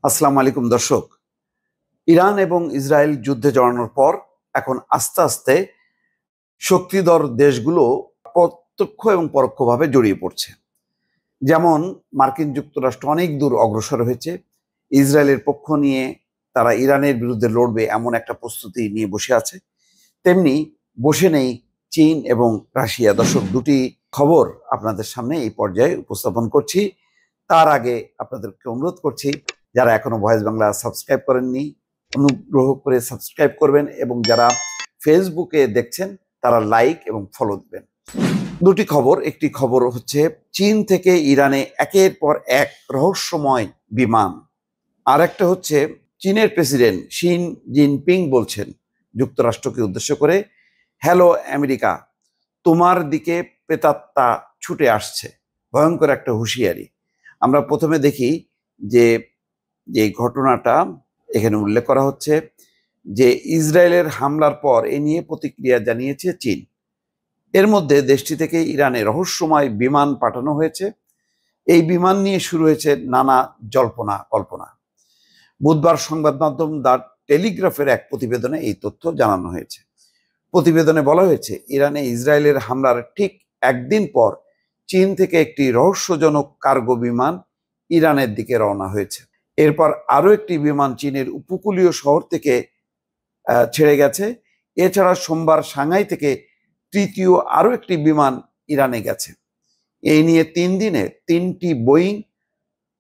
আসসালামু আলাইকুম দর্শক। ইরান এবং ইসরায়েল যুদ্ধে জড়ানোর পর এখন আস্তে আস্তে শক্তিধর দেশগুলো প্রত্যক্ষ এবং পরোক্ষভাবে জড়িয়ে পড়ছে। যেমন মার্কিন যুক্তরাষ্ট্র অনেক দূর অগ্রসর হয়েছে। ইসরায়েলের পক্ষ নিয়ে তারা ইরানের বিরুদ্ধে লড়বে এমন একটা প্রস্তুতি নিয়ে বসে আছে। তেমনি বসে নেই চীন এবং রাশিয়া। দর্শক, দুটি খবর আপনাদের সামনে এই পর্যায়ে উপস্থাপন করছি। তার আগে আপনাদেরকে অনুরোধ করছি, যারা এখনো ভয়েস বাংলা সাবস্ক্রাইব করেননি, অনুগ্রহ করে সাবস্ক্রাইব করবেন, এবং যারা ফেসবুকে দেখছেন তারা লাইক এবং ফলো দিবেন। দুটি খবর, একটি খবর হচ্ছে চীন থেকে ইরানে একের পর এক রহস্যময় বিমান, আর একটা হচ্ছে চীনের প্রেসিডেন্ট শি জিনপিং বলছেন যুক্তরাষ্ট্রকে উদ্দেশ্য করে, হ্যালো আমেরিকা, তোমার দিকে প্রেতাত্মা ছুটে আসছে। ভয়ঙ্কর একটা হুঁশিয়ারি। আমরা প্রথমে দেখি যে ঘটনাটা এখানে উল্লেখ করা হচ্ছে যে ইসরায়েলের হামলার পর এ নিয়ে প্রতিক্রিয়া জানিয়েছে চীন। এর মধ্যে দেশটি থেকে ইরানে রহস্যময় বিমান পাঠানো হয়েছে। এই বিমান নিয়ে শুরু হয়েছে নানা জল্পনা কল্পনা। বুধবার সংবাদ মাধ্যম দ্য টেলিগ্রাফের এক প্রতিবেদনে এই তথ্য জানানো হয়েছে। প্রতিবেদনে বলা হয়েছে, ইরানে ইসরায়েলের হামলার ঠিক একদিন পর চীন থেকে একটি রহস্যজনক কার্গো বিমান ইরানের দিকে রওনা হয়েছে। এরপর আরও একটি বিমান চীনের উপকূলীয় শহর থেকে ছেড়ে গেছে। এছাড়া সোমবার সাংহাই থেকে তৃতীয় আরও একটি বিমান ইরানে গেছে। এই নিয়ে 3 দিনে 3টি বোয়িং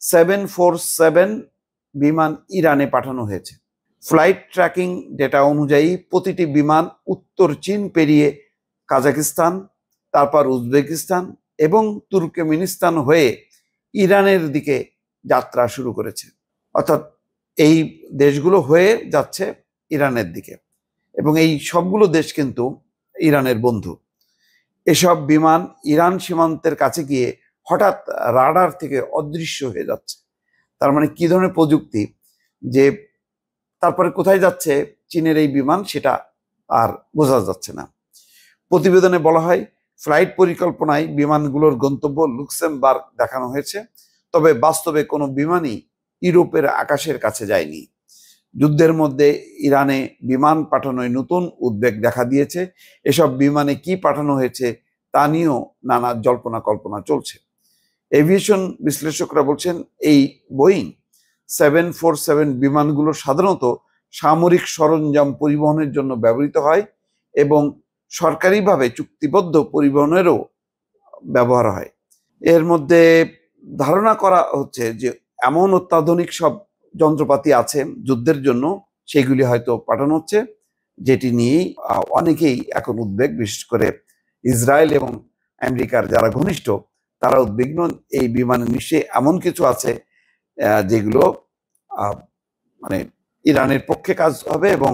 747 বিমান ইরানে পাঠানো হয়েছে। ফ্লাইট ট্র্যাকিং ডেটা অনুযায়ী প্রতিটি বিমান উত্তর চীন পেরিয়ে কাজাকিস্তান, তারপর উজবেকিস্তান এবং তুর্কমেনিস্তান হয়ে ইরানের দিকে যাত্রা শুরু করেছে। অর্থাৎ এই দেশগুলো হয়ে যাচ্ছে ইরানের দিকে, এবং এই সবগুলো দেশ কিন্তু ইরানের বন্ধু। এসব বিমান ইরান সীমান্তের কাছে গিয়ে হঠাৎ রাডার থেকে অদৃশ্য হয়ে যাচ্ছে। তার মানে কি ধরনের প্রযুক্তি, যে তারপরে কোথায় যাচ্ছে চীনের এই বিমান সেটা আর বোঝা যাচ্ছে না। প্রতিবেদনে বলা হয়, ফ্লাইট পরিকল্পনায় বিমানগুলোর গন্তব্য লুক্সেমবার্গ দেখানো হয়েছে, তবে বাস্তবে কোনো বিমানই ইউরোপের আকাশের কাছে যায়নি। যুদ্ধের মধ্যে ইরানে বিমান পাঠানোয় নতুন উদ্বেগ দেখা দিয়েছে। এসব বিমানে কি পাঠানো হয়েছে তা নিয়েও নানা জল্পনা কল্পনা চলছে। এভিয়েশন বিশ্লেষকরা বলছেন, এই বোয়িং 747 বিমানগুলো সাধারণত সামরিক সরঞ্জাম পরিবহনের জন্য ব্যবহৃত হয় এবং সরকারিভাবে চুক্তিবদ্ধ পরিবহনেরও ব্যবহার হয়। এর মধ্যে ধারণা করা হচ্ছে যে এমন অত্যাধুনিক সব যন্ত্রপাতি আছে যুদ্ধের জন্য, সেগুলি হয়তো পাঠানো হচ্ছে, যেটি নিয়েই অনেকেই এখন উদ্বেগ। বিশেষ করে ইসরায়েল এবং আমেরিকার যারা ঘনিষ্ঠ তারা উদ্বিগ্ন। এই বিমানে নিশ্চয়ই এমন কিছু আছে যেগুলো মানে ইরানের পক্ষে কাজ হবে এবং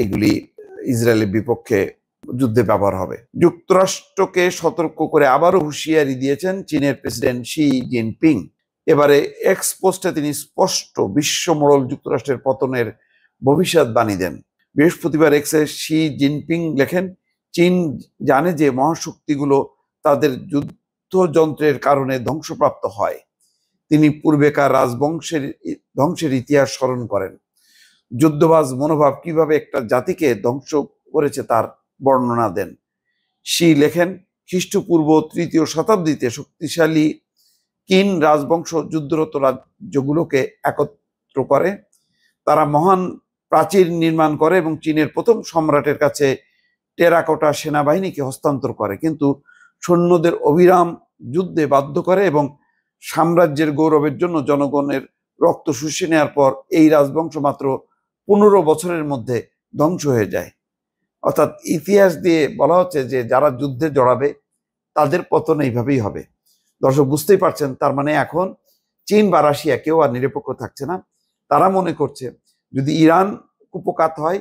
এগুলি ইসরায়েলের বিপক্ষে যুদ্ধে ব্যবহার হবে। যুক্তরাষ্ট্রকে সতর্ক করে আবারও হুঁশিয়ারি দিয়েছেন চীনের প্রেসিডেন্ট শি জিনপিং। এবারে এক্স পোস্টে তিনি স্পষ্ট বিশ্বমোড়ল যুক্তরাষ্ট্রের পতনের ভবিষ্যৎবাণী দেন। বৃহস্পতিবার এক্সে শি জিনপিং লেখেন, চীন জানে যে মহাশক্তিগুলো তাদের যুদ্ধযন্ত্রের কারণে ধ্বংসপ্রাপ্ত হয়। তিনি পূর্বেকার রাজবংশের ধ্বংসের ইতিহাস স্মরণ করেন। যুদ্ধবাজ মনোভাব কিভাবে একটা জাতিকে ধ্বংস করেছে তার বর্ণনা দেন। শি লেখেন, খ্রিস্টপূর্ব 3য় শতাব্দীতে শক্তিশালী কিন রাজবংশ যুদ্ধরত রাজ্যগুলোকে একত্র করে। তারা মহান প্রাচীর নির্মাণ করে এবং চীনের প্রথম সম্রাটের কাছে টেরাকোটা সেনাবাহিনীকে হস্তান্তর করে, কিন্তু সৈন্যদের অবিরাম যুদ্ধে বাধ্য করে এবং সাম্রাজ্যের গৌরবের জন্য জনগণের রক্ত শুষে নেওয়ার পর এই রাজবংশ মাত্র 15 বছরের মধ্যে ধ্বংস হয়ে যায়। অর্থাৎ ইতিহাস দিয়ে বলা হচ্ছে যে যারা যুদ্ধে জড়াবে তাদের পতন এইভাবেই হবে। দর্শক, বুঝতেই পারছেন, তার মানে এখন চীন বা রাশিয়া কেউ আর নিরপেক্ষ থাকছে না। তারা মনে করছে যদি ইরান কুপকাত হয়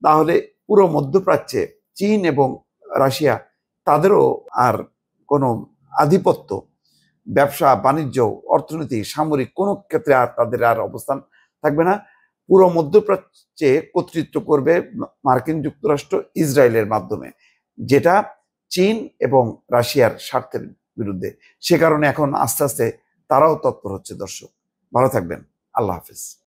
তাহলে পুরো মধ্যপ্রাচ্যে চীন এবং রাশিয়া তাদেরও আর কোনো আধিপত্য, ব্যবসা বাণিজ্য, অর্থনীতি, সামরিক কোনো ক্ষেত্রে আর তাদের আর অবস্থান থাকবে না। পুরো মধ্যপ্রাচ্যে কর্তৃত্ব করবে মার্কিন যুক্তরাষ্ট্র ইসরায়েলের মাধ্যমে, যেটা চীন এবং রাশিয়ার স্বার্থের বিরুদ্ধে। সে কারণে এখন আস্তে আস্তে তারাও তৎপর হচ্ছে। দর্শক, ভালো থাকবেন। আল্লাহ হাফেজ।